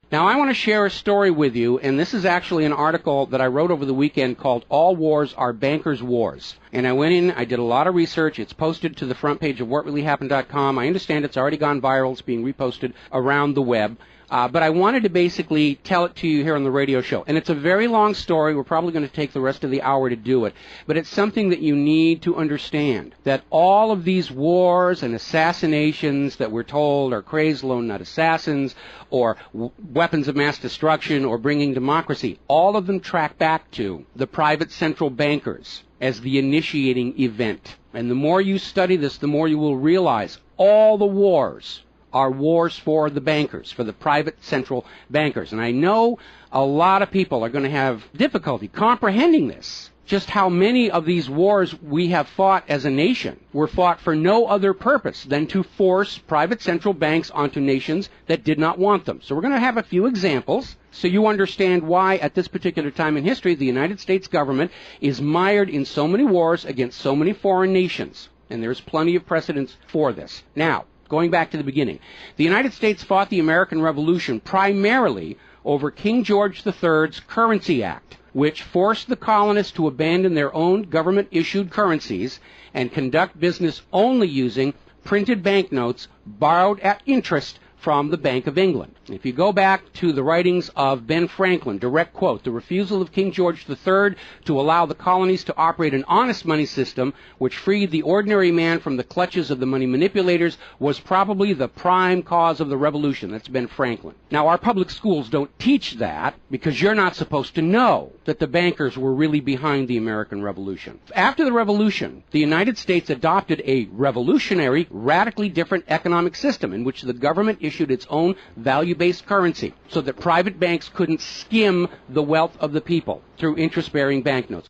Now, I want to share a story with you, and this is actually an article that I wrote over the weekend called All Wars Are Bankers' Wars. And I went in, I did a lot of research. It's posted to the front page of whatreallyhappened.com. I understand it's already gone viral. It's being reposted around the web. But I wanted to basically tell it to you here on the radio show. And it's a very long story. We're probably going to take the rest of the hour to do it. But it's something that you need to understand, that all of these wars and assassinations that we're told are crazed lone nut assassins or weapons of mass destruction or bringing democracy, all of them track back to the private central bankers as the initiating event. And the more you study this, the more you will realize all the wars are wars for the bankers, for the private central bankers. And I know a lot of people are going to have difficulty comprehending this, just how many of these wars we have fought as a nation were fought for no other purpose than to force private central banks onto nations that did not want them. So we're going to have a few examples so you understand why at this particular time in history the United States government is mired in so many wars against so many foreign nations. And there's plenty of precedents for this. Now, going back to the beginning, the United States fought the American Revolution primarily over King George III's Currency Act, which forced the colonists to abandon their own government-issued currencies and conduct business only using printed banknotes borrowed at interest from the Bank of England. If you go back to the writings of Ben Franklin, direct quote, the refusal of King George III to allow the colonies to operate an honest money system which freed the ordinary man from the clutches of the money manipulators was probably the prime cause of the revolution. That's Ben Franklin. Now, our public schools don't teach that because you're not supposed to know that the bankers were really behind the American Revolution. After the Revolution, the United States adopted a revolutionary, radically different economic system in which the government issued its own value-based currency so that private banks couldn't skim the wealth of the people through interest-bearing banknotes.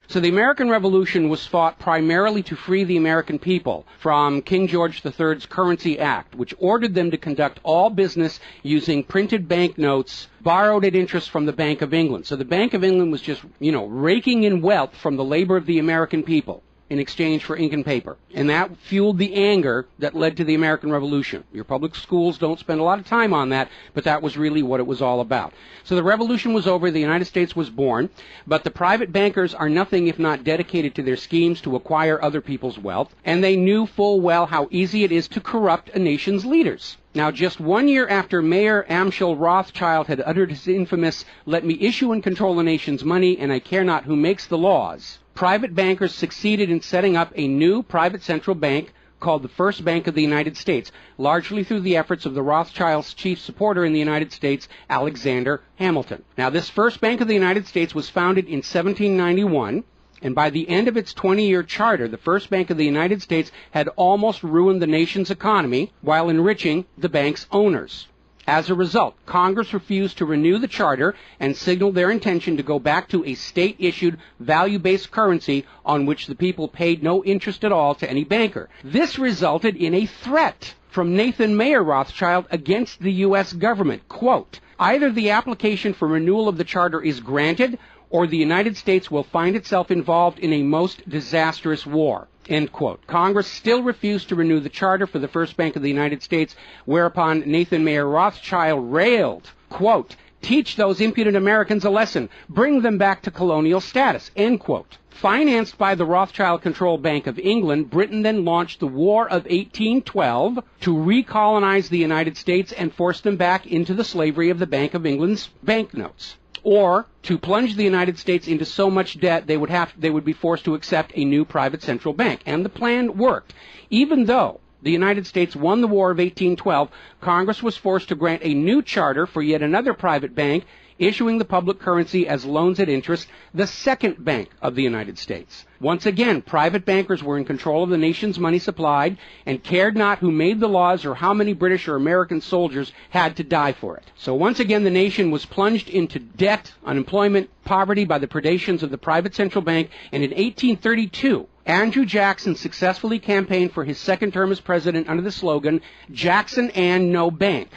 So the American Revolution was fought primarily to free the American people from King George III's Currency Act, which ordered them to conduct all business using printed banknotes borrowed at interest from the Bank of England. So the Bank of England was just, raking in wealth from the labor of the American people in exchange for ink and paper. And that fueled the anger that led to the American Revolution. Your public schools don't spend a lot of time on that, but that was really what it was all about. So the revolution was over, the United States was born, but the private bankers are nothing if not dedicated to their schemes to acquire other people's wealth, and they knew full well how easy it is to corrupt a nation's leaders. Now, just 1 year after Mayor Amschel Rothschild had uttered his infamous, "Let me issue and control the nation's money, and I care not who makes the laws," private bankers succeeded in setting up a new private central bank called the First Bank of the United States, largely through the efforts of the Rothschilds' chief supporter in the United States, Alexander Hamilton. Now, this First Bank of the United States was founded in 1791, and by the end of its 20-year charter, the First Bank of the United States had almost ruined the nation's economy while enriching the bank's owners. As a result, Congress refused to renew the charter and signaled their intention to go back to a state-issued, value-based currency on which the people paid no interest at all to any banker. This resulted in a threat from Nathan Mayer Rothschild against the U.S. government. Quote, "Either the application for renewal of the charter is granted, or the United States will find itself involved in a most disastrous war." End quote. Congress still refused to renew the charter for the First Bank of the United States, whereupon Nathan Mayer Rothschild railed, quote, "Teach those impudent Americans a lesson. Bring them back to colonial status." End quote. Financed by the Rothschild-controlled Bank of England, Britain then launched the War of 1812 to recolonize the United States and force them back into the slavery of the Bank of England's banknotes, or to plunge the United States into so much debt they would be forced to accept a new private central bank. And the plan worked. Even though the United States won the War of 1812, Congress was forced to grant a new charter for yet another private bank, issuing the public currency as loans at interest, the Second Bank of the United States. Once again, private bankers were in control of the nation's money supplied and cared not who made the laws or how many British or American soldiers had to die for it. So once again, the nation was plunged into debt, unemployment, poverty by the predations of the private central bank, and in 1832, Andrew Jackson successfully campaigned for his second term as president under the slogan, "Jackson and no bank."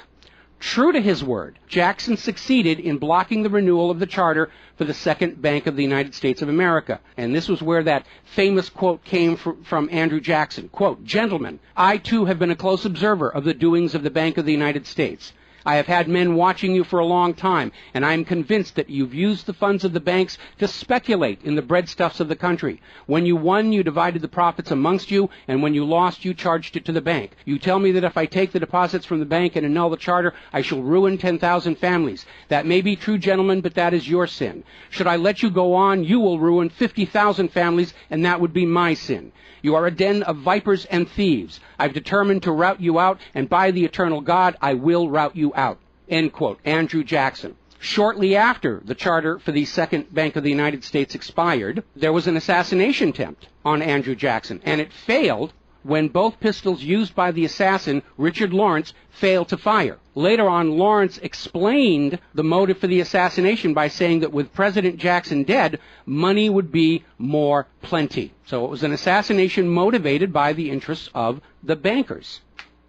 True to his word, Jackson succeeded in blocking the renewal of the charter for the Second Bank of the United States of America. And this was where that famous quote came from Andrew Jackson. Quote, "Gentlemen, I too have been a close observer of the doings of the Bank of the United States. I have had men watching you for a long time, and I am convinced that you've used the funds of the banks to speculate in the breadstuffs of the country. When you won, you divided the profits amongst you, and when you lost, you charged it to the bank. You tell me that if I take the deposits from the bank and annul the charter, I shall ruin 10,000 families. That may be true, gentlemen, but that is your sin. Should I let you go on, you will ruin 50,000 families, and that would be my sin. You are a den of vipers and thieves. I've determined to rout you out, and by the eternal God, I will rout you out. End quote. Andrew Jackson. Shortly after the charter for the Second Bank of the United States expired, there was an assassination attempt on Andrew Jackson, and it failed when both pistols used by the assassin, Richard Lawrence, failed to fire. Later on, Lawrence explained the motive for the assassination by saying that with President Jackson dead, money would be more plenty. So it was an assassination motivated by the interests of the bankers.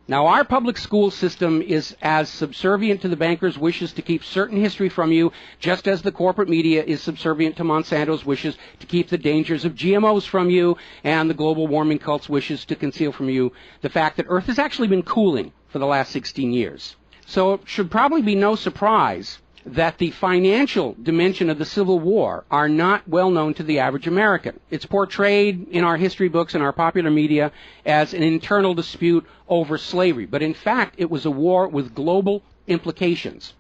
Now, our public school system is as subservient to the bankers' wishes to keep certain history from you, just as the corporate media is subservient to Monsanto's wishes to keep the dangers of GMOs from you, and the global warming cult's wishes to conceal from you the fact that Earth has actually been cooling for the last 16 years. So it should probably be no surprise that the financial dimension of the Civil War are not well known to the average American. It's portrayed in our history books and our popular media as an internal dispute over slavery, but in fact it was a war with global implications.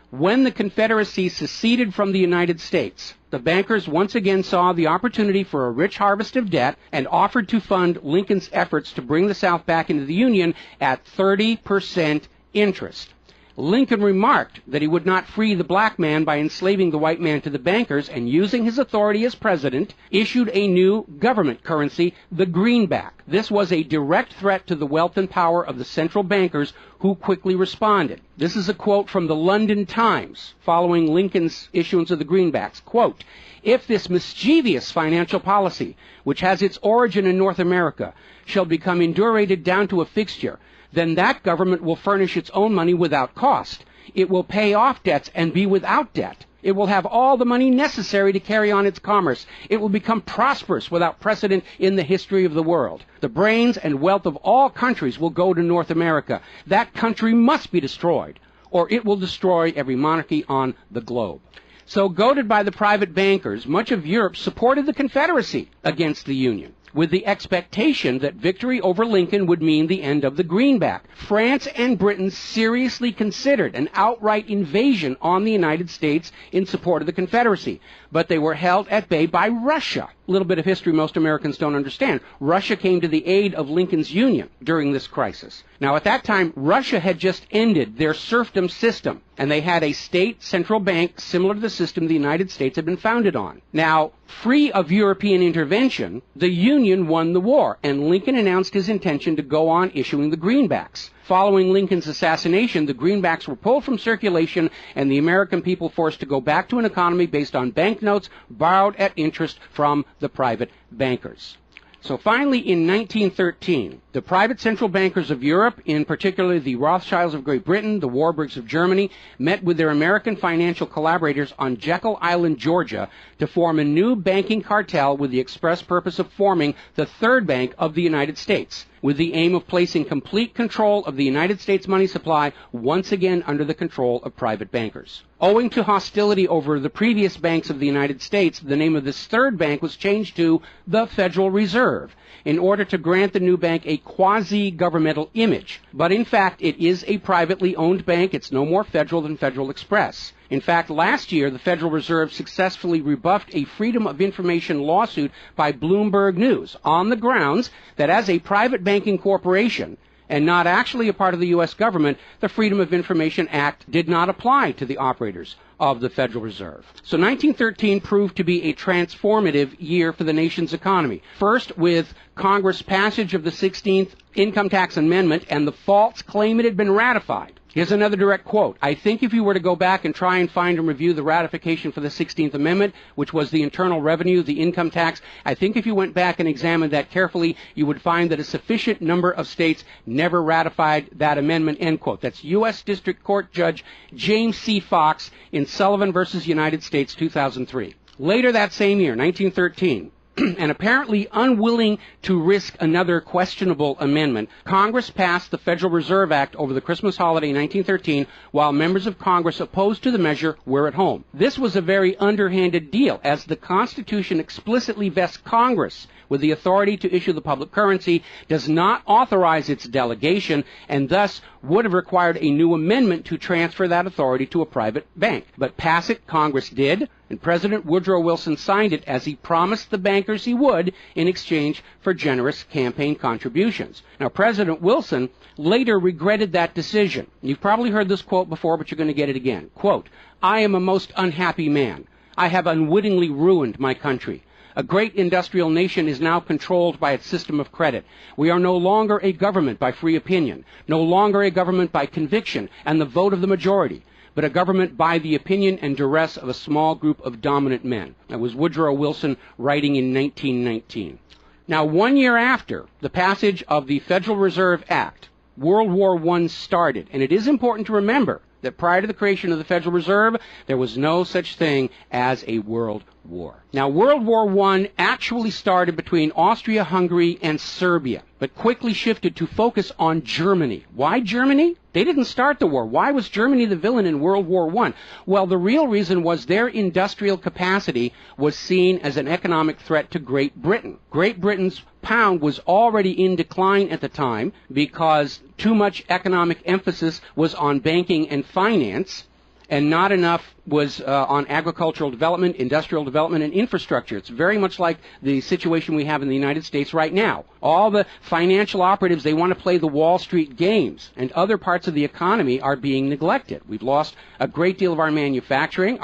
When the Confederacy seceded from the United States, the bankers once again saw the opportunity for a rich harvest of debt and offered to fund Lincoln's efforts to bring the South back into the Union at 30% interest. Lincoln remarked that he would not free the black man by enslaving the white man to the bankers, and using his authority as president, issued a new government currency, the greenback. This was a direct threat to the wealth and power of the central bankers, who quickly responded. This is a quote from the London Times following Lincoln's issuance of the greenbacks. Quote, "If this mischievous financial policy, which has its origin in North America, shall become indurated down to a fixture, then that government will furnish its own money without cost. It will pay off debts and be without debt. It will have all the money necessary to carry on its commerce. It will become prosperous without precedent in the history of the world. The brains and wealth of all countries will go to North America. That country must be destroyed, or it will destroy every monarchy on the globe." So, goaded by the private bankers, much of Europe supported the Confederacy against the Union, with the expectation that victory over Lincoln would mean the end of the greenback. France and Britain seriously considered an outright invasion on the United States in support of the Confederacy, but they were held at bay by Russia. A little bit of history most Americans don't understand. Russia came to the aid of Lincoln's Union during this crisis. Now, at that time, Russia had just ended their serfdom system, and they had a state central bank similar to the system the United States had been founded on. Now, free of European intervention, the Union won the war, and Lincoln announced his intention to go on issuing the greenbacks. Following Lincoln's assassination, the greenbacks were pulled from circulation, and the American people forced to go back to an economy based on banknotes borrowed at interest from the private bankers. So finally, in 1913, the private central bankers of Europe, in particular the Rothschilds of Great Britain, the Warburgs of Germany, met with their American financial collaborators on Jekyll Island, Georgia, to form a new banking cartel with the express purpose of forming the third bank of the United States, with the aim of placing complete control of the United States money supply once again under the control of private bankers. Owing to hostility over the previous banks of the United States, the name of this third bank was changed to the Federal Reserve, in order to grant the new bank a quasi-governmental image. But in fact, it is a privately owned bank. It's no more federal than Federal Express. In fact, last year, the Federal Reserve successfully rebuffed a Freedom of Information lawsuit by Bloomberg News on the grounds that as a private banking corporation, and not actually a part of the U.S. government, the Freedom of Information Act did not apply to the operators of the Federal Reserve. So 1913 proved to be a transformative year for the nation's economy. First, with Congress' passage of the 16th Income Tax Amendment and the false claim it had been ratified. Here's another direct quote. "I think if you were to go back and try and find and review the ratification for the 16th Amendment, which was the internal revenue, the income tax, I think if you went back and examined that carefully, you would find that a sufficient number of states never ratified that amendment," end quote. That's U.S. District Court Judge James C. Fox in Sullivan versus United States, 2003. Later that same year, 1913, and apparently unwilling to risk another questionable amendment, Congress passed the Federal Reserve Act over the Christmas holiday in 1913, while members of Congress opposed to the measure were at home. This was a very underhanded deal, as the Constitution explicitly vests Congress with the authority to issue the public currency, does not authorize its delegation, and thus would have required a new amendment to transfer that authority to a private bank. But pass it, Congress did, and President Woodrow Wilson signed it as he promised the bankers he would in exchange for generous campaign contributions. Now, President Wilson later regretted that decision. You've probably heard this quote before, but you're going to get it again. Quote, "I am a most unhappy man. I have unwittingly ruined my country. A great industrial nation is now controlled by its system of credit. We are no longer a government by free opinion, no longer a government by conviction and the vote of the majority, but a government by the opinion and duress of a small group of dominant men." That was Woodrow Wilson writing in 1919. Now, 1 year after the passage of the Federal Reserve Act, World War I started, and it is important to remember that prior to the creation of the Federal Reserve, there was no such thing as a world war. Now, World War I actually started between Austria, Hungary, and Serbia, but quickly shifted to focus on Germany. Why Germany? They didn't start the war. Why was Germany the villain in World War I? Well, the real reason was their industrial capacity was seen as an economic threat to Great Britain. Great Britain's pound was already in decline at the time because too much economic emphasis was on banking and finance, and not enough was on agricultural development, industrial development, and infrastructure. It's very much like the situation we have in the United States right now. All the financial operatives, they want to play the Wall Street games, and other parts of the economy are being neglected. We've lost a great deal of our manufacturing.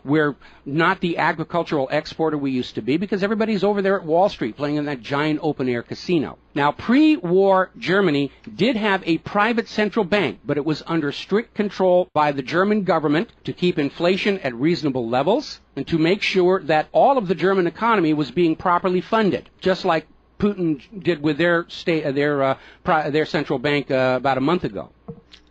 We're not the agricultural exporter we used to be because everybody's over there at Wall Street playing in that giant open-air casino. Now, pre-war Germany did have a private central bank, but it was under strict control by the German government to keep inflation at reasonable levels and to make sure that all of the German economy was being properly funded, just like Putin did with their central bank about a month ago.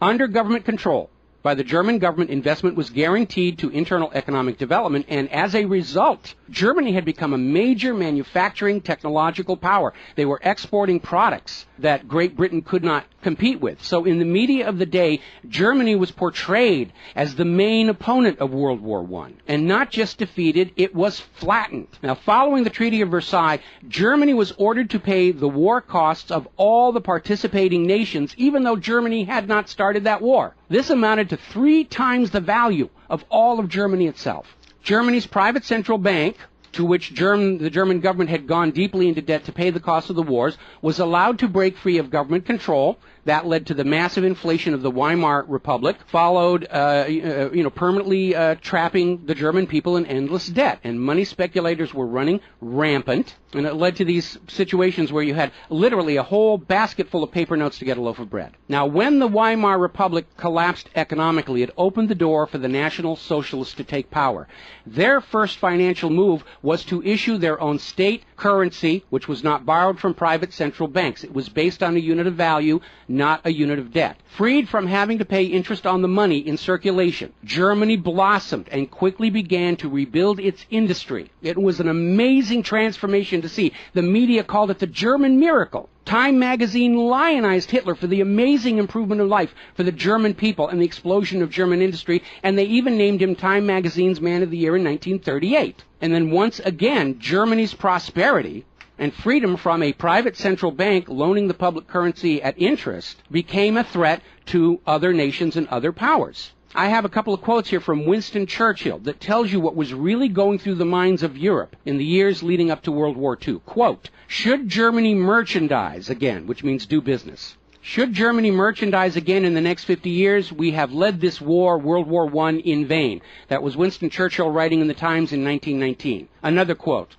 Under government control by the German government, investment was guaranteed to internal economic development, and as a result, Germany had become a major manufacturing technological power. They were exporting products that Great Britain could not compete with. So in the media of the day, Germany was portrayed as the main opponent of World War I. And not just defeated, it was flattened. Now, following the Treaty of Versailles, Germany was ordered to pay the war costs of all the participating nations, even though Germany had not started that war. This amounted to 3 times the value of all of Germany itself. Germany's private central bank, to which the German government had gone deeply into debt to pay the cost of the wars, was allowed to break free of government control. That led to the massive inflation of the Weimar Republic, followed, permanently trapping the German people in endless debt. And money speculators were running rampant, and it led to these situations where you had literally a whole basket full of paper notes to get a loaf of bread. Now, when the Weimar Republic collapsed economically, it opened the door for the National Socialists to take power. Their first financial move was to issue their own state currency, which was not borrowed from private central banks. It was based on a unit of value, not a unit of debt. Freed from having to pay interest on the money in circulation, Germany blossomed and quickly began to rebuild its industry. It was an amazing transformation to see. The media called it the German miracle. Time magazine lionized Hitler for the amazing improvement of life for the German people and the explosion of German industry, and they even named him Time magazine's Man of the Year in 1938. And then once again, Germany's prosperity and freedom from a private central bank loaning the public currency at interest became a threat to other nations and other powers. I have a couple of quotes here from Winston Churchill that tells you what was really going through the minds of Europe in the years leading up to World War II. Quote, "Should Germany merchandise again," which means do business, "should Germany merchandise again in the next 50 years, we have led this war, World War I, in vain." That was Winston Churchill writing in the Times in 1919. Another quote,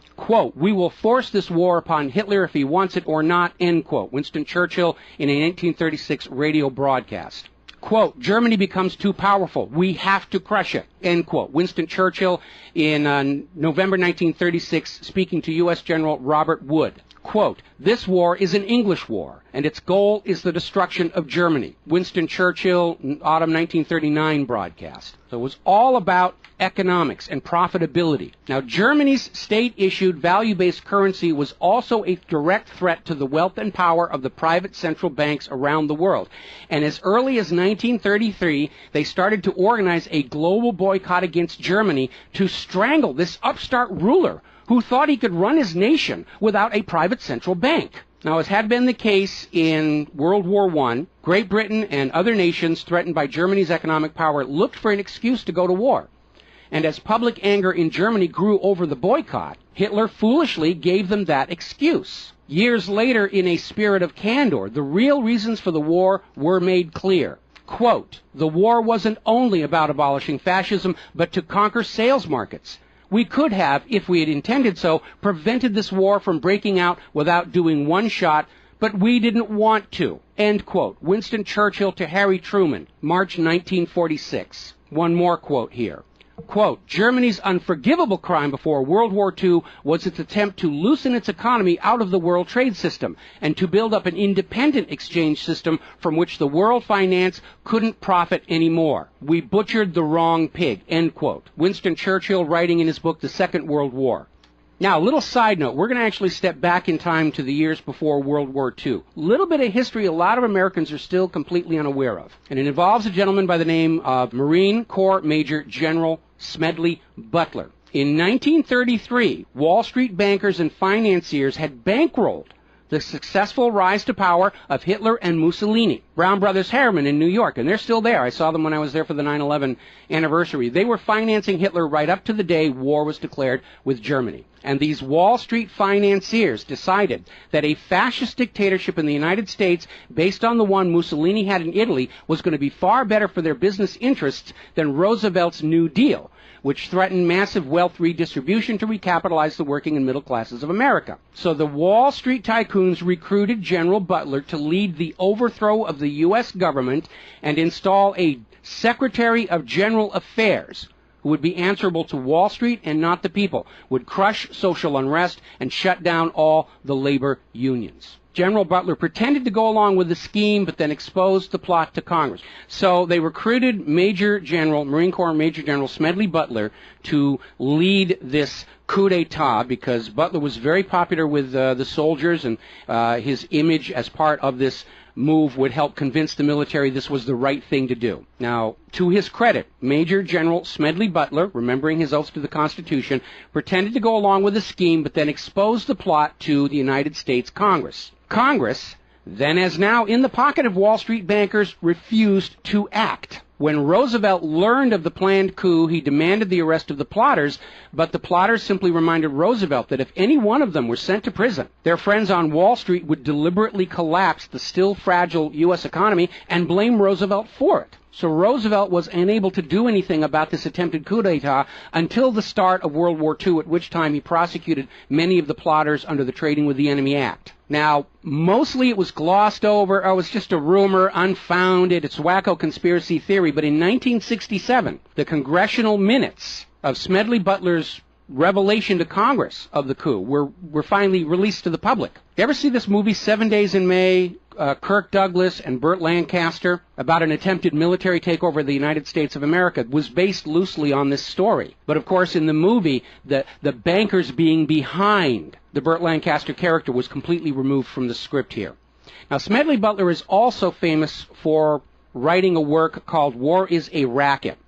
"We will force this war upon Hitler if he wants it or not," end quote. Winston Churchill in a 1936 radio broadcast. Quote, "Germany becomes too powerful. We have to crush it," end quote. Winston Churchill in November 1936 speaking to U.S. General Robert Wood. Quote, "This war is an English war, and its goal is the destruction of Germany." Winston Churchill, autumn 1939 broadcast. So it was all about economics and profitability. Now, Germany's state-issued value-based currency was also a direct threat to the wealth and power of the private central banks around the world. And as early as 1933, they started to organize a global boycott against Germany to strangle this upstart ruler who thought he could run his nation without a private central bank. Now, as had been the case in World War I, Great Britain and other nations threatened by Germany's economic power looked for an excuse to go to war. And as public anger in Germany grew over the boycott, Hitler foolishly gave them that excuse. Years later, in a spirit of candor, the real reasons for the war were made clear. Quote, "The war wasn't only about abolishing fascism, but to conquer sales markets. We could have, if we had intended so, prevented this war from breaking out without doing one shot, but we didn't want to." End quote. Winston Churchill to Harry Truman, March 1946. One more quote here. Quote, "Germany's unforgivable crime before World War II was its attempt to loosen its economy out of the world trade system and to build up an independent exchange system from which the world finance couldn't profit anymore. We butchered the wrong pig." End quote. Winston Churchill writing in his book, The Second World War. Now, a little side note, we're going to actually step back in time to the years before World War II. A little bit of history a lot of Americans are still completely unaware of. And it involves a gentleman by the name of Marine Corps Major General Smedley Butler. In 1933, Wall Street bankers and financiers had bankrolled the successful rise to power of Hitler and Mussolini. Brown Brothers Harriman in New York, and they're still there. I saw them when I was there for the 9/11 anniversary. They were financing Hitler right up to the day war was declared with Germany. And these Wall Street financiers decided that a fascist dictatorship in the United States, based on the one Mussolini had in Italy, was going to be far better for their business interests than Roosevelt's New Deal, which threatened massive wealth redistribution to recapitalize the working and middle classes of America. So the Wall Street tycoons recruited General Butler to lead the overthrow of the U.S. government and install a Secretary of General Affairs who would be answerable to Wall Street and not the people, would crush social unrest and shut down all the labor unions. General Butler pretended to go along with the scheme, but then exposed the plot to Congress. So they recruited Marine Corps Major General Smedley Butler to lead this coup d'etat because Butler was very popular with the soldiers, and his image as part of this move would help convince the military this was the right thing to do. Now, to his credit, Major General Smedley Butler, remembering his oath to the Constitution, pretended to go along with the scheme, but then exposed the plot to the United States Congress. Congress, then as now in the pocket of Wall Street bankers, refused to act. When Roosevelt learned of the planned coup, he demanded the arrest of the plotters, but the plotters simply reminded Roosevelt that if any one of them were sent to prison, their friends on Wall Street would deliberately collapse the still fragile U.S. economy and blame Roosevelt for it. So Roosevelt was unable to do anything about this attempted coup d'etat until the start of World War II, at which time he prosecuted many of the plotters under the Trading with the Enemy Act. Now, mostly it was glossed over. Oh, it's just a rumor, unfounded. It's wacko conspiracy theory. But in 1967, the congressional minutes of Smedley Butler's revelation to Congress of the coup were finally released to the public. You ever see this movie 7 Days in May? Kirk Douglas and Burt Lancaster, about an attempted military takeover of the United States of America, was based loosely on this story. But of course, in the movie, the bankers being behind the Burt Lancaster character was completely removed from the script here. Now, Smedley Butler is also famous for writing a work called War is a Racket,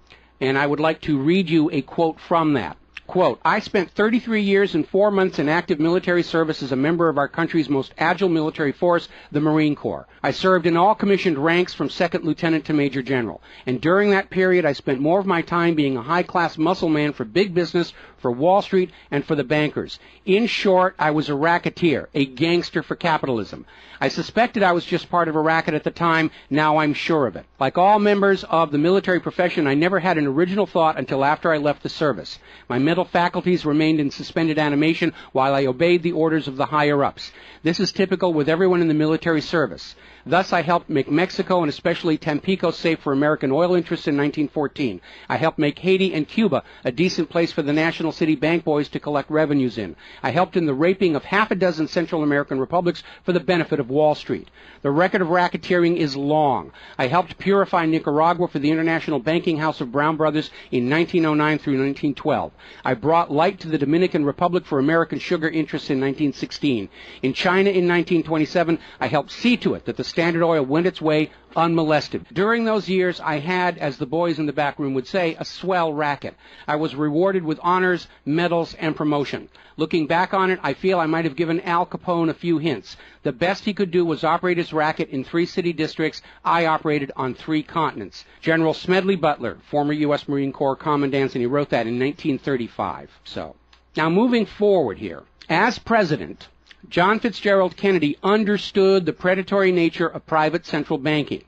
and I would like to read you a quote from that. Quote, "I spent 33 years and 4 months in active military service as a member of our country's most agile military force, the Marine Corps. I served in all commissioned ranks from second lieutenant to major general. And during that period, I spent more of my time being a high-class muscle man for big business, for Wall Street, and for the bankers. In short, I was a racketeer, a gangster for capitalism. I suspected I was just part of a racket at the time. Now I'm sure of it. Like all members of the military profession, I never had an original thought until after I left the service. My mental faculties remained in suspended animation while I obeyed the orders of the higher-ups. This is typical with everyone in the military service. Thus, I helped make Mexico and especially Tampico safe for American oil interests in 1914. I helped make Haiti and Cuba a decent place for the national City bank boys to collect revenues in. I helped in the raping of half a dozen Central American republics for the benefit of Wall Street. The record of racketeering is long. I helped purify Nicaragua for the International Banking House of Brown Brothers in 1909 through 1912. I brought light to the Dominican Republic for American sugar interests in 1916. In China in 1927, I helped see to it that the Standard Oil went its way unmolested. During those years, I had, as the boys in the back room would say, a swell racket. I was rewarded with honors, medals, and promotion. Looking back on it, I feel I might have given Al Capone a few hints. The best he could do was operate his racket in 3 city districts. I operated on 3 continents. General Smedley Butler, former U.S. Marine Corps Commandant, and he wrote that in 1935. So, now moving forward here. As president, John Fitzgerald Kennedy understood the predatory nature of private central banking.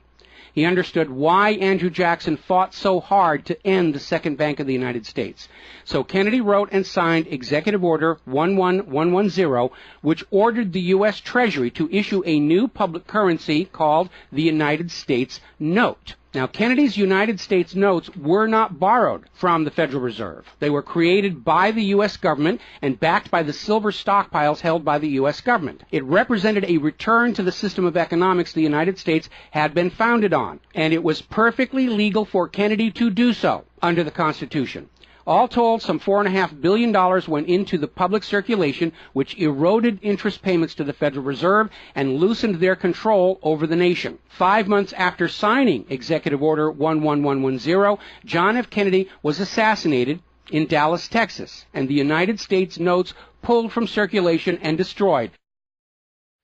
He understood why Andrew Jackson fought so hard to end the Second Bank of the United States. So Kennedy wrote and signed Executive Order 11110, which ordered the U.S. Treasury to issue a new public currency called the United States Note. Now, Kennedy's United States notes were not borrowed from the Federal Reserve. They were created by the U.S. government and backed by the silver stockpiles held by the U.S. government. It represented a return to the system of economics the United States had been founded on, and it was perfectly legal for Kennedy to do so under the Constitution. All told, some $4.5 billion went into the public circulation, which eroded interest payments to the Federal Reserve and loosened their control over the nation. 5 months after signing Executive Order 11110, John F. Kennedy was assassinated in Dallas, Texas, and the United States notes pulled from circulation and destroyed.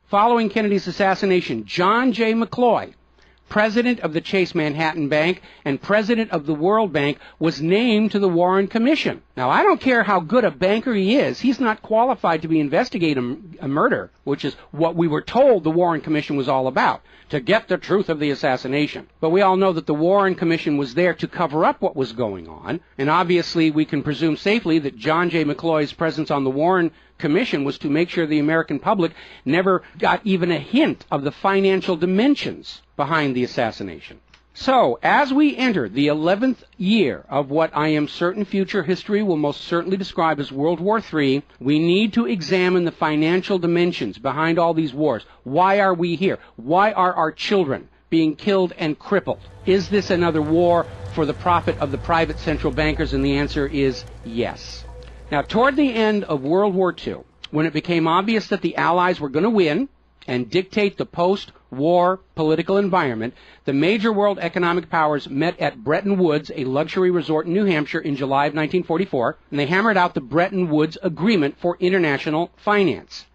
Following Kennedy's assassination, John J. McCloy, president of the Chase Manhattan Bank and president of the World Bank, was named to the Warren Commission. Now, I don't care how good a banker he is, he's not qualified to be investigating a murder, which is what we were told the Warren Commission was all about, to get the truth of the assassination. But we all know that the Warren Commission was there to cover up what was going on, and obviously we can presume safely that John J. McCloy's presence on the Warren Commission was to make sure the American public never got even a hint of the financial dimensions behind the assassination. So, as we enter the 11th year of what I am certain future history will most certainly describe as World War III, we need to examine the financial dimensions behind all these wars. Why are we here? Why are our children being killed and crippled? Is this another war for the profit of the private central bankers? And the answer is yes. Now, toward the end of World War II, when it became obvious that the Allies were going to win and dictate the post-war political environment, the major world economic powers met at Bretton Woods, a luxury resort in New Hampshire, in July of 1944, and they hammered out the Bretton Woods Agreement for International Finance.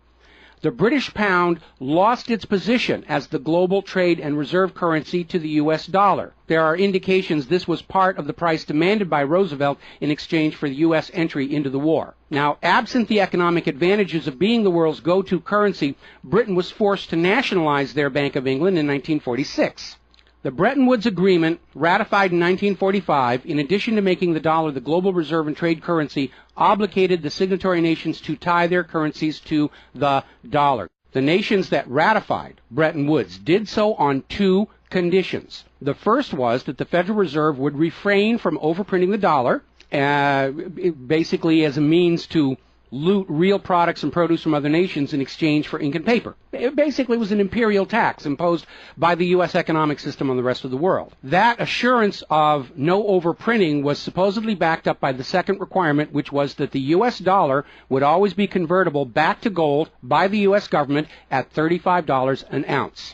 The British pound lost its position as the global trade and reserve currency to the U.S. dollar. There are indications this was part of the price demanded by Roosevelt in exchange for the U.S. entry into the war. Now, absent the economic advantages of being the world's go-to currency, Britain was forced to nationalize their Bank of England in 1946. The Bretton Woods Agreement, ratified in 1945, in addition to making the dollar the global reserve and trade currency, obligated the signatory nations to tie their currencies to the dollar. The nations that ratified Bretton Woods did so on 2 conditions. The first was that the Federal Reserve would refrain from overprinting the dollar, basically as a means to loot real products and produce from other nations in exchange for ink and paper. It basically was an imperial tax imposed by the U.S. economic system on the rest of the world. That assurance of no overprinting was supposedly backed up by the second requirement, which was that the U.S. dollar would always be convertible back to gold by the U.S. government at $35 an ounce.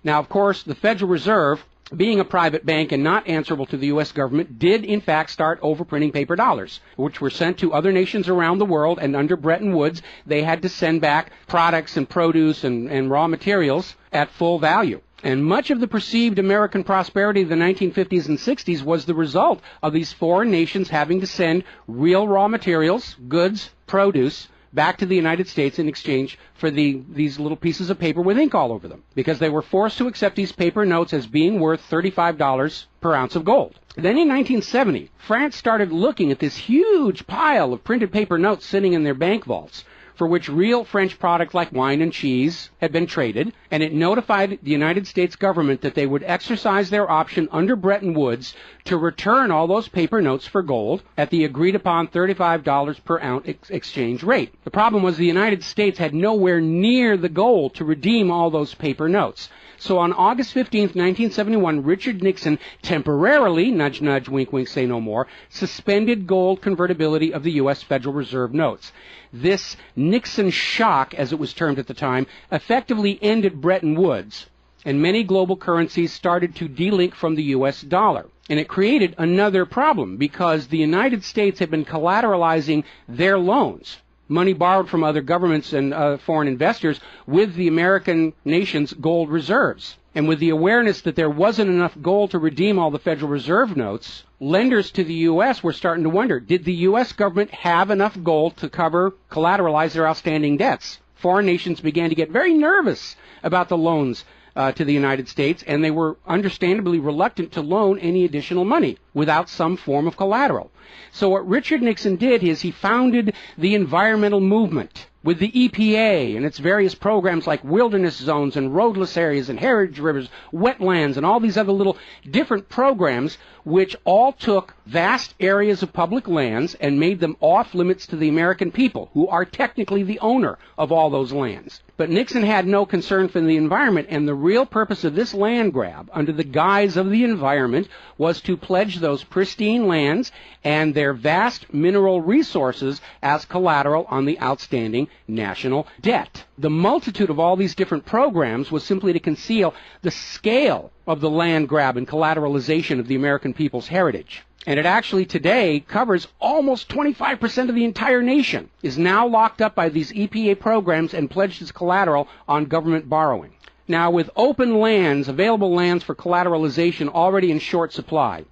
Now, of course, the Federal Reserve, being a private bank and not answerable to the U.S. government, did in fact start overprinting paper dollars, which were sent to other nations around the world, and under Bretton Woods, they had to send back products and produce and raw materials at full value. And much of the perceived American prosperity of the 1950s and 60s was the result of these foreign nations having to send real raw materials, goods, produce, back to the United States in exchange for these little pieces of paper with ink all over them, because they were forced to accept these paper notes as being worth $35 per ounce of gold. Then in 1970, France started looking at this huge pile of printed paper notes sitting in their bank vaults. for which real French products like wine and cheese had been traded, and it notified the United States government that they would exercise their option under Bretton Woods to return all those paper notes for gold at the agreed-upon $35 per ounce exchange rate. The problem was the United States had nowhere near the gold to redeem all those paper notes. So on August 15, 1971, Richard Nixon temporarily, nudge, nudge, wink, wink, say no more, suspended gold convertibility of the U.S. Federal Reserve notes. This Nixon shock, as it was termed at the time, effectively ended Bretton Woods, and many global currencies started to delink from the U.S. dollar. And it created another problem because the United States had been collateralizing their loans, money borrowed from other governments and foreign investors, with the American nation's gold reserves. And with the awareness that there wasn't enough gold to redeem all the Federal Reserve notes, lenders to the U.S. were starting to wonder, did the U.S. government have enough gold to collateralize their outstanding debts? Foreign nations began to get very nervous about the loans to the United States, and they were understandably reluctant to loan any additional money without some form of collateral. So what Richard Nixon did is he founded the environmental movement with the EPA and its various programs like wilderness zones and roadless areas and heritage rivers, wetlands, and all these other little different programs which all took vast areas of public lands and made them off limits to the American people, who are technically the owner of all those lands. But Nixon had no concern for the environment, and the real purpose of this land grab, under the guise of the environment, was to pledge those pristine lands and their vast mineral resources as collateral on the outstanding national debt. The multitude of all these different programs was simply to conceal the scale of the land grab and collateralization of the American people's heritage. And it actually today covers almost 25% of the entire nation, is now locked up by these EPA programs and pledged as collateral on government borrowing. Now, with open lands, available lands for collateralization already in short supply,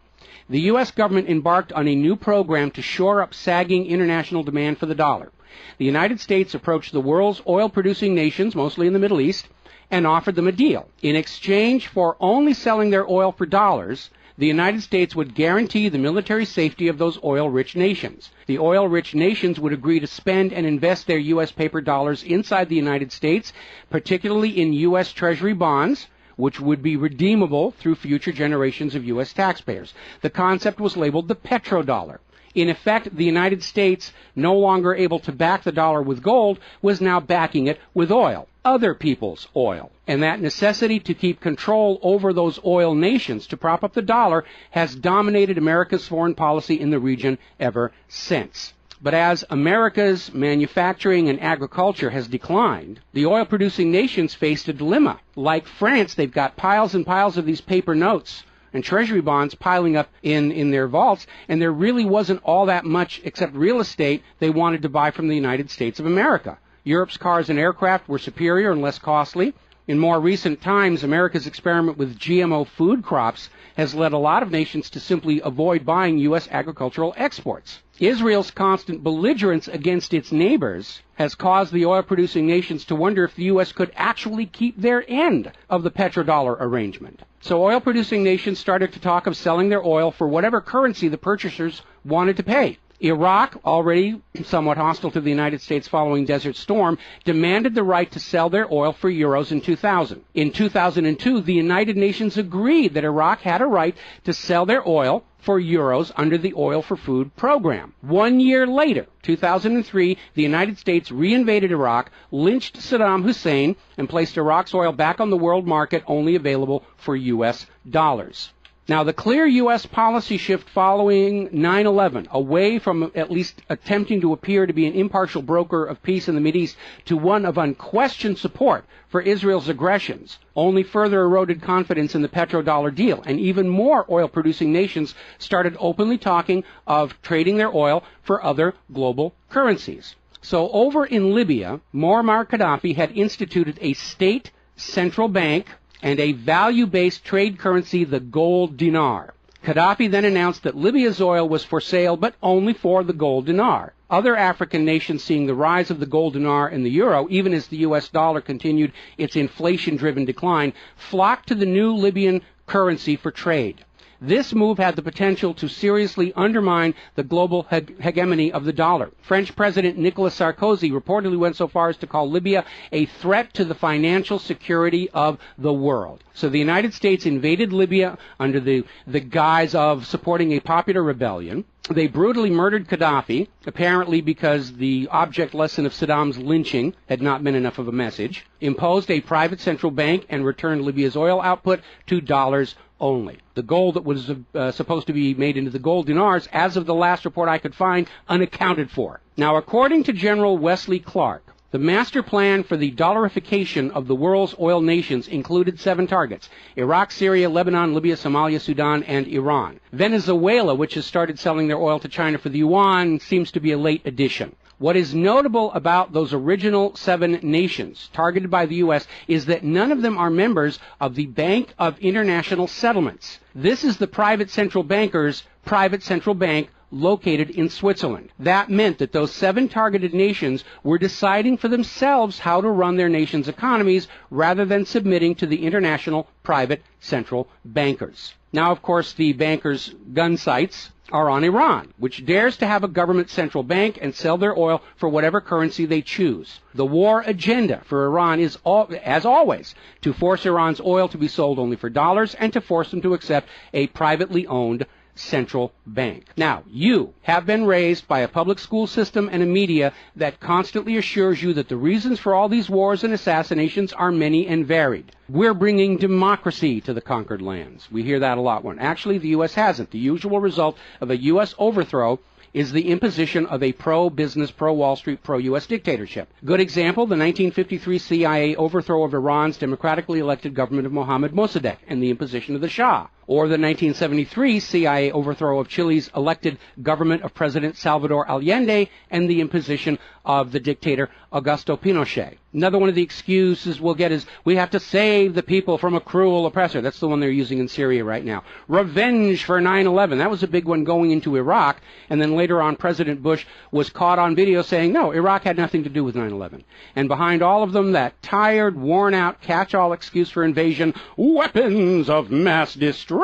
the U.S. government embarked on a new program to shore up sagging international demand for the dollar. The United States approached the world's oil-producing nations, mostly in the Middle East, and offered them a deal. In exchange for only selling their oil for dollars, the United States would guarantee the military safety of those oil-rich nations. The oil-rich nations would agree to spend and invest their U.S. paper dollars inside the United States, particularly in U.S. Treasury bonds, which would be redeemable through future generations of U.S. taxpayers. The concept was labeled the petrodollar. In effect, the United States, no longer able to back the dollar with gold, was now backing it with oil, other people's oil. And that necessity to keep control over those oil nations to prop up the dollar has dominated America's foreign policy in the region ever since. But as America's manufacturing and agriculture has declined, the oil-producing nations faced a dilemma. Like France, they've got piles and piles of these paper notes and treasury bonds piling up in their vaults, and there really wasn't all that much except real estate they wanted to buy from the United States of America. Europe's cars and aircraft were superior and less costly. In more recent times, America's experiment with GMO food crops has led a lot of nations to simply avoid buying U.S. agricultural exports. Israel's constant belligerence against its neighbors has caused the oil-producing nations to wonder if the U.S. could actually keep their end of the petrodollar arrangement. So oil-producing nations started to talk of selling their oil for whatever currency the purchasers wanted to pay. Iraq, already somewhat hostile to the United States following Desert Storm, demanded the right to sell their oil for euros in 2000. In 2002, the United Nations agreed that Iraq had a right to sell their oil for euros under the Oil for Food program. 1 year later, 2003, the United States reinvaded Iraq, lynched Saddam Hussein, and placed Iraq's oil back on the world market, only available for U.S. dollars. Now, the clear U.S. policy shift following 9/11, away from at least attempting to appear to be an impartial broker of peace in the Mideast to one of unquestioned support for Israel's aggressions, only further eroded confidence in the petrodollar deal, and even more oil-producing nations started openly talking of trading their oil for other global currencies. So over in Libya, Muammar Gaddafi had instituted a state central bank and a value-based trade currency, the gold dinar. Gaddafi then announced that Libya's oil was for sale, but only for the gold dinar. Other African nations, seeing the rise of the gold dinar and the euro, even as the U.S. dollar continued its inflation-driven decline, flocked to the new Libyan currency for trade. This move had the potential to seriously undermine the global hegemony of the dollar. French President Nicolas Sarkozy reportedly went so far as to call Libya a threat to the financial security of the world. So the United States invaded Libya under the guise of supporting a popular rebellion. They brutally murdered Gaddafi, apparently because the object lesson of Saddam's lynching had not been enough of a message, imposed a private central bank, and returned Libya's oil output to dollars only. The gold that was supposed to be made into the gold dinars, as of the last report I could find, unaccounted for. Now, according to General Wesley Clark, the master plan for the dollarification of the world's oil nations included 7 targets: Iraq, Syria, Lebanon, Libya, Somalia, Sudan, and Iran. Venezuela, which has started selling their oil to China for the yuan, seems to be a late addition. What is notable about those original 7 nations targeted by the U.S. is that none of them are members of the Bank of International Settlements. This is the private central banker's private central bank located in Switzerland. That meant that those 7 targeted nations were deciding for themselves how to run their nation's economies rather than submitting to the international private central bankers. Now, of course, the bankers' gun sights are on Iran, which dares to have a government central bank and sell their oil for whatever currency they choose. The war agenda for Iran is, as always, to force Iran's oil to be sold only for dollars and to force them to accept a privately owned central bank. Now, you have been raised by a public school system and a media that constantly assures you that the reasons for all these wars and assassinations are many and varied. We're bringing democracy to the conquered lands. We hear that a lot when actually the U.S. hasn't. The usual result of a U.S. overthrow is the imposition of a pro-business, pro-Wall Street, pro-U.S. dictatorship. Good example, the 1953 CIA overthrow of Iran's democratically elected government of Mohammad Mossadegh and the imposition of the Shah. Or the 1973 CIA overthrow of Chile's elected government of President Salvador Allende and the imposition of the dictator Augusto Pinochet. Another one of the excuses we'll get is we have to save the people from a cruel oppressor. That's the one they're using in Syria right now. Revenge for 9/11. That was a big one going into Iraq. And then later on, President Bush was caught on video saying, no, Iraq had nothing to do with 9/11. And behind all of them, that tired, worn-out, catch-all excuse for invasion, weapons of mass destruction.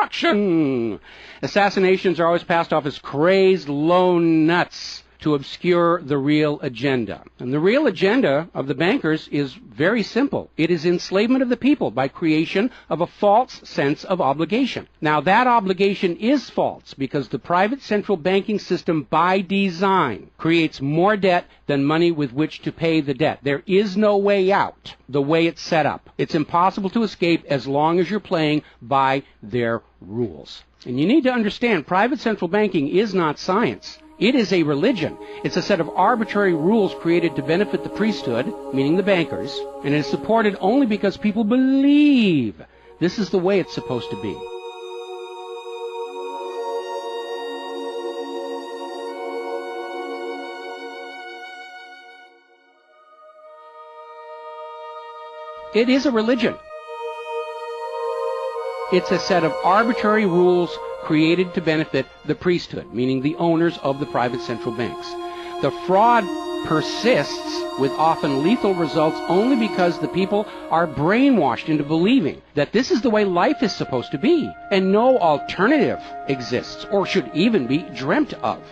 Assassinations are always passed off as crazed lone nuts to obscure the real agenda. And the real agenda of the bankers is very simple. It is enslavement of the people by creation of a false sense of obligation. Now, that obligation is false because the private central banking system by design creates more debt than money with which to pay the debt. There is no way out the way it's set up. It's impossible to escape as long as you're playing by their rules. And you need to understand, private central banking is not science. It is a religion. It's a set of arbitrary rules created to benefit the priesthood, meaning the bankers, and it is supported only because people believe this is the way it's supposed to be. It is a religion. It's a set of arbitrary rules created to benefit the priesthood, meaning the owners of the private central banks. The fraud persists with often lethal results only because the people are brainwashed into believing that this is the way life is supposed to be, and no alternative exists or should even be dreamt of.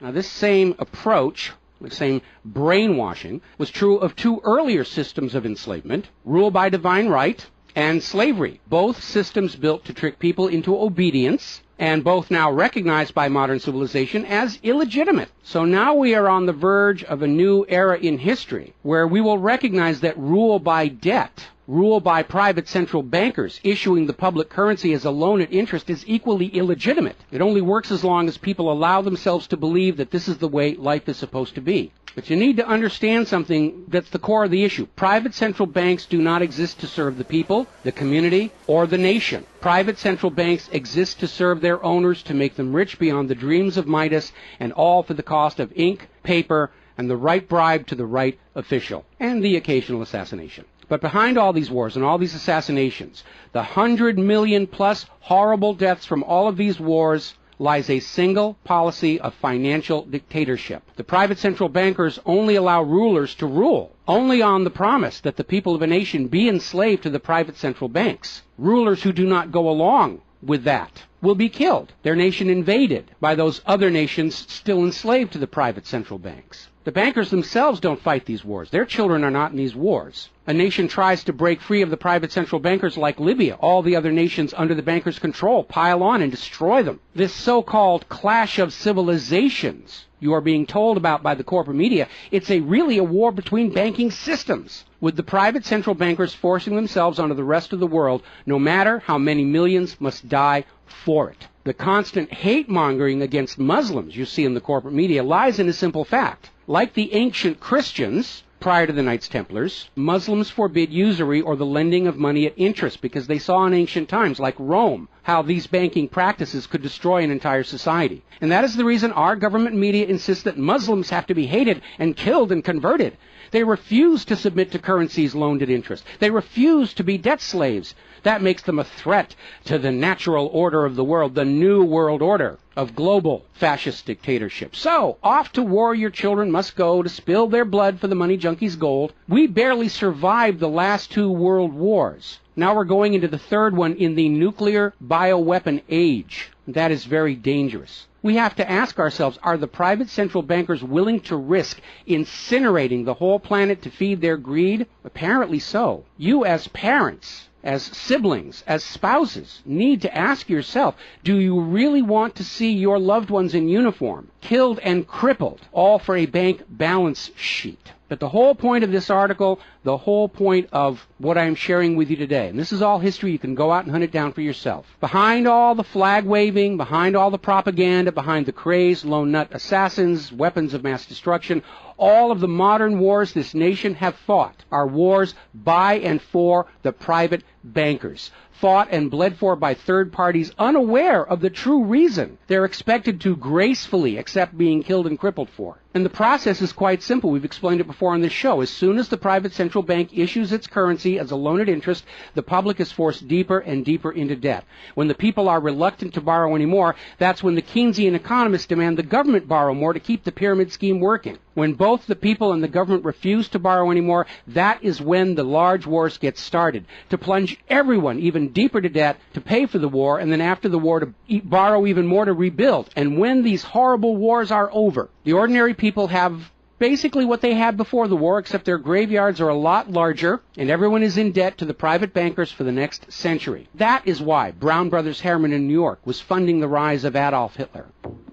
Now, this same approach, the same brainwashing, was true of 2 earlier systems of enslavement, rule by divine right and slavery, both systems built to trick people into obedience, and both now recognized by modern civilization as illegitimate. So now we are on the verge of a new era in history where we will recognize that rule by debt, rule by private central bankers issuing the public currency as a loan at interest is equally illegitimate. It only works as long as people allow themselves to believe that this is the way life is supposed to be. But you need to understand something that's the core of the issue. Private central banks do not exist to serve the people, the community, or the nation. Private central banks exist to serve their owners, to make them rich beyond the dreams of Midas, and all for the cost of ink, paper, and the right bribe to the right official, and the occasional assassination. But behind all these wars and all these assassinations, the 100 million plus horrible deaths from all of these wars, lies a single policy of financial dictatorship. The private central bankers only allow rulers to rule, only on the promise that the people of a nation be enslaved to the private central banks. Rulers who do not go along with that will be killed, their nation invaded by those other nations still enslaved to the private central banks. The bankers themselves don't fight these wars. Their children are not in these wars. A nation tries to break free of the private central bankers like Libya. All the other nations under the bankers' control pile on and destroy them. This so-called clash of civilizations you are being told about by the corporate media, it's really a war between banking systems, with the private central bankers forcing themselves onto the rest of the world, no matter how many millions must die for it. The constant hate-mongering against Muslims you see in the corporate media lies in a simple fact. Like the ancient Christians, prior to the Knights Templars, Muslims forbid usury or the lending of money at interest because they saw in ancient times, like Rome, how these banking practices could destroy an entire society. And that is the reason our government media insists that Muslims have to be hated and killed and converted. They refuse to submit to currencies loaned at interest. They refuse to be debt slaves. That makes them a threat to the natural order of the world, the new world order of global fascist dictatorship. So, off to war your children must go to spill their blood for the money junkies' gold. We barely survived the last 2 world wars. Now we're going into the third one in the nuclear bioweapon age. That is very dangerous. We have to ask ourselves, are the private central bankers willing to risk incinerating the whole planet to feed their greed? Apparently so. You as parents, as siblings, as spouses, need to ask yourself, do you really want to see your loved ones in uniform, killed and crippled, all for a bank balance sheet? But the whole point of this article, the whole point of what I'm sharing with you today, and this is all history, you can go out and hunt it down for yourself. Behind all the flag waving, behind all the propaganda, behind the crazed lone nut assassins, weapons of mass destruction, all of the modern wars this nation have fought are wars by and for the private bankers, fought and bled for by third parties unaware of the true reason they're expected to gracefully accept being killed and crippled for. And the process is quite simple. We've explained it before on this show. As soon as the private central bank issues its currency as a loan at interest, the public is forced deeper and deeper into debt. When the people are reluctant to borrow anymore, that's when the Keynesian economists demand the government borrow more to keep the pyramid scheme working. When both the people and the government refuse to borrow anymore, that is when the large wars get started, to plunge everyone even deeper to debt to pay for the war, and then after the war to borrow even more to rebuild. And when these horrible wars are over, the ordinary people have basically what they had before the war, except their graveyards are a lot larger, and everyone is in debt to the private bankers for the next century. That is why Brown Brothers Harriman in New York was funding the rise of Adolf Hitler,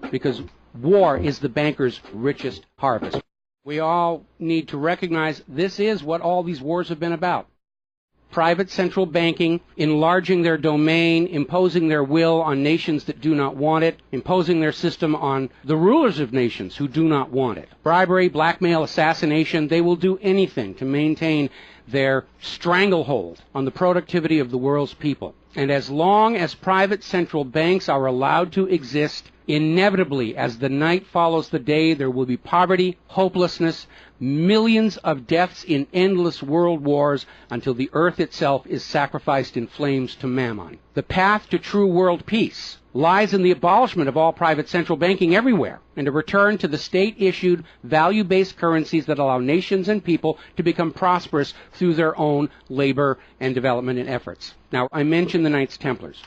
because war is the bankers' richest harvest. We all need to recognize this is what all these wars have been about. Private central banking, enlarging their domain, imposing their will on nations that do not want it, imposing their system on the rulers of nations who do not want it. Bribery, blackmail, assassination, they will do anything to maintain their stranglehold on the productivity of the world's people. And as long as private central banks are allowed to exist, inevitably, as the night follows the day, there will be poverty, hopelessness, millions of deaths in endless world wars until the earth itself is sacrificed in flames to Mammon. The path to true world peace lies in the abolishment of all private central banking everywhere and a return to the state-issued, value-based currencies that allow nations and people to become prosperous through their own labor and development and efforts. Now, I mentioned the Knights Templars.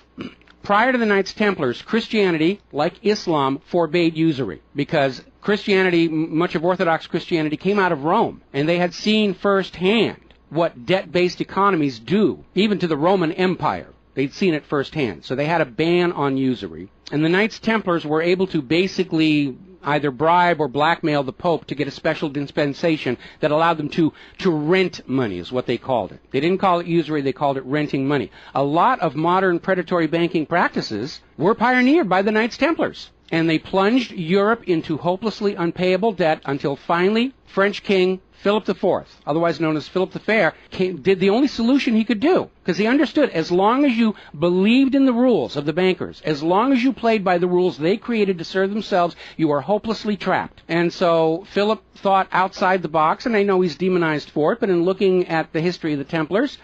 Prior to the Knights Templars, Christianity, like Islam, forbade usury because Christianity, much of Orthodox Christianity, came out of Rome, and they had seen firsthand what debt-based economies do, even to the Roman Empire. They'd seen it firsthand. So they had a ban on usury. And the Knights Templars were able to basically either bribe or blackmail the Pope to get a special dispensation that allowed them to rent money, is what they called it. They didn't call it usury, they called it renting money. A lot of modern predatory banking practices were pioneered by the Knights Templars. And they plunged Europe into hopelessly unpayable debt until finally French King Philip IV, otherwise known as Philip the Fair, did the only solution he could do. Because he understood, as long as you believed in the rules of the bankers, as long as you played by the rules they created to serve themselves, you are hopelessly trapped. And so Philip thought outside the box, and I know he's demonized for it, but in looking at the history of the Templars,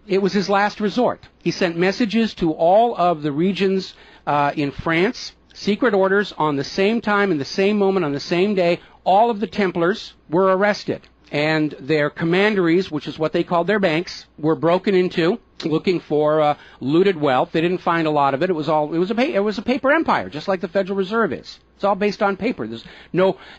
it was his last resort. He sent messages to all of the regions in France, secret orders on the same time, in the same moment, on the same day. All of the Templars were arrested. and their commanderies, which is what they called their banks, were broken into, looking for looted wealth. They didn't find a lot of it. It was a paper empire, just like the Federal Reserve is. It's all based on paper. There's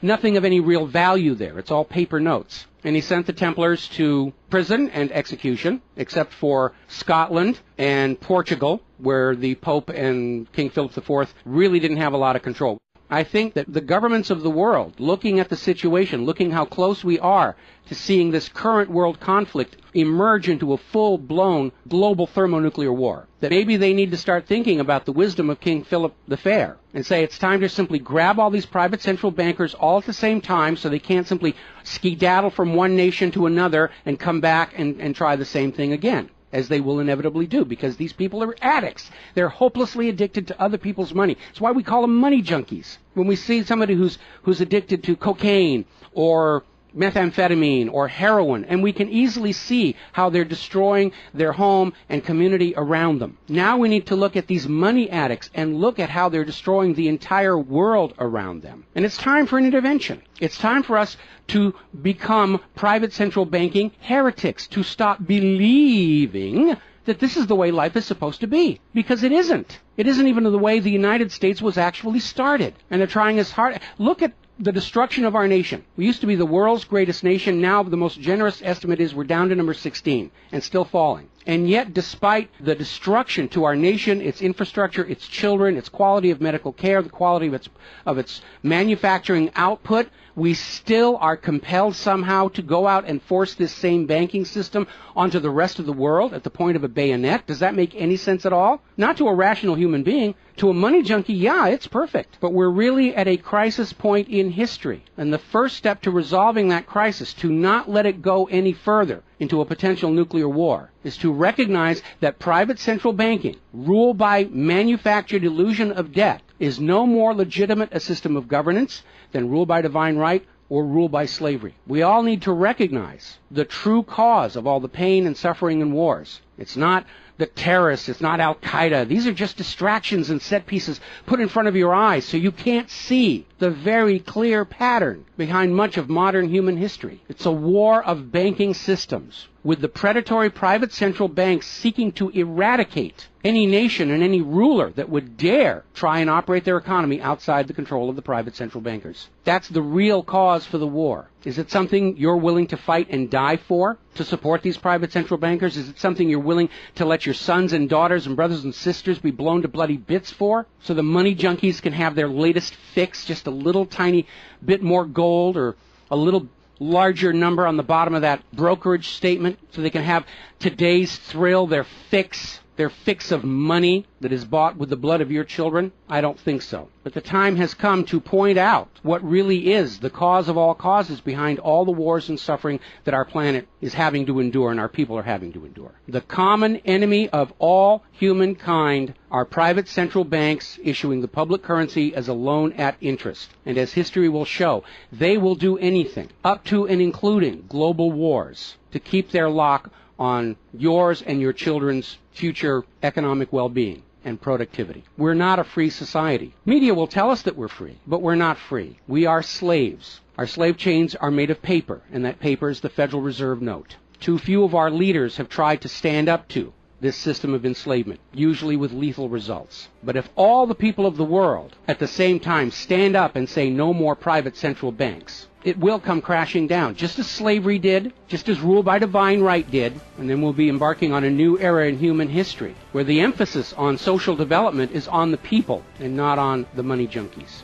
nothing of any real value there. It's all paper notes. And he sent the Templars to prison and execution, except for Scotland and Portugal, where the Pope and King Philip IV really didn't have a lot of control. I think that the governments of the world, looking at the situation, looking how close we are to seeing this current world conflict emerge into a full-blown global thermonuclear war, that maybe they need to start thinking about the wisdom of King Philip the Fair and say it's time to simply grab all these private central bankers all at the same time so they can't simply skedaddle from one nation to another and come back and try the same thing again, as they will inevitably do, because these people are addicts. They're hopelessly addicted to other people's money. It's why we call them money junkies. When we see somebody who's addicted to cocaine or methamphetamine or heroin, and we can easily see how they're destroying their home and community around them. Now we need to look at these money addicts and look at how they're destroying the entire world around them. And it's time for an intervention. It's time for us to become private central banking heretics, to stop believing that this is the way life is supposed to be, because it isn't. It isn't even the way the United States was actually started. And they're trying as hard. Look at the destruction of our nation. We used to be the world's greatest nation. Now the most generous estimate is we're down to number 16 and still falling. And yet, despite the destruction to our nation, its infrastructure, its children, its quality of medical care, the quality of its manufacturing output, we still are compelled somehow to go out and force this same banking system onto the rest of the world at the point of a bayonet. Does that make any sense at all? Not to a rational human being. To a money junkie, yeah, it's perfect. But we're really at a crisis point in history. And the first step to resolving that crisis, to not let it go any further into a potential nuclear war, is to recognize that private central banking, ruled by manufactured illusion of debt, is no more legitimate a system of governance than rule by divine right or rule by slavery. We all need to recognize the true cause of all the pain and suffering and wars. It's not the terrorists, it's not Al-Qaeda. These are just distractions and set pieces put in front of your eyes so you can't see the very clear pattern behind much of modern human history. It's a war of banking systems, with the predatory private central banks seeking to eradicate any nation and any ruler that would dare try and operate their economy outside the control of the private central bankers. That's the real cause for the war. Is it something you're willing to fight and die for, to support these private central bankers? Is it something you're willing to let your sons and daughters and brothers and sisters be blown to bloody bits for, so the money junkies can have their latest fix, just a little tiny bit more gold or a little larger number on the bottom of that brokerage statement, so they can have today's thrill, their fix of money that is bought with the blood of your children? I don't think so. But the time has come to point out what really is the cause of all causes behind all the wars and suffering that our planet is having to endure and our people are having to endure. The common enemy of all humankind are private central banks issuing the public currency as a loan at interest. And as history will show, they will do anything, up to and including global wars, to keep their lock on yours and your children's future economic well-being and productivity. We're not a free society. Media will tell us that we're free, but we're not free. We are slaves. Our slave chains are made of paper, and that paper is the Federal Reserve note. Too few of our leaders have tried to stand up to this system of enslavement, usually with lethal results. But if all the people of the world at the same time stand up and say no more private central banks, it will come crashing down, just as slavery did, just as rule by divine right did, and then we'll be embarking on a new era in human history, where the emphasis on social development is on the people and not on the money junkies.